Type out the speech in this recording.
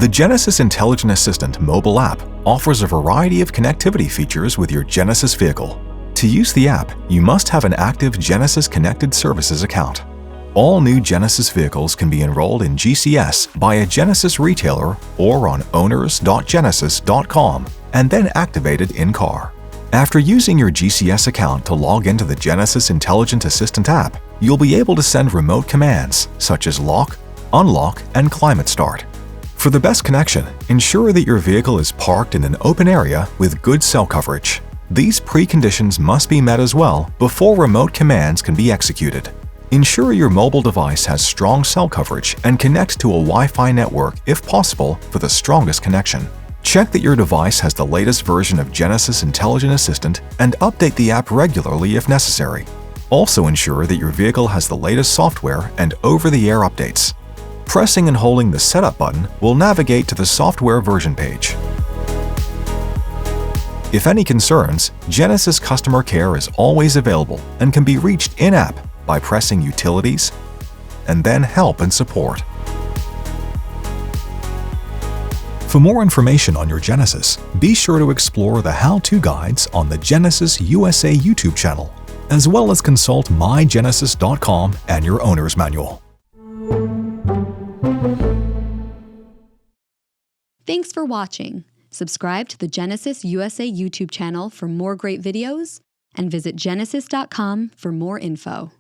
The Genesis Intelligent Assistant mobile app offers a variety of connectivity features with your Genesis vehicle. To use the app, you must have an active Genesis Connected Services account. All new Genesis vehicles can be enrolled in GCS by a Genesis retailer or on owners.genesis.com and then activated in-car. After using your GCS account to log into the Genesis Intelligent Assistant app, you'll be able to send remote commands such as lock, unlock, and climate start. For the best connection, ensure that your vehicle is parked in an open area with good cell coverage. These preconditions must be met as well before remote commands can be executed. Ensure your mobile device has strong cell coverage and connects to a Wi-Fi network if possible for the strongest connection. Check that your device has the latest version of Genesis Intelligent Assistant and update the app regularly if necessary. Also ensure that your vehicle has the latest software and over-the-air updates. Pressing and holding the Setup button will navigate to the software version page. If any concerns, Genesis customer care is always available and can be reached in-app by pressing Utilities and then Help and Support. For more information on your Genesis, be sure to explore the how-to guides on the Genesis USA YouTube channel, as well as consult mygenesis.com and your owner's manual. Thanks for watching. Subscribe to the Genesis USA YouTube channel for more great videos and visit genesis.com for more info.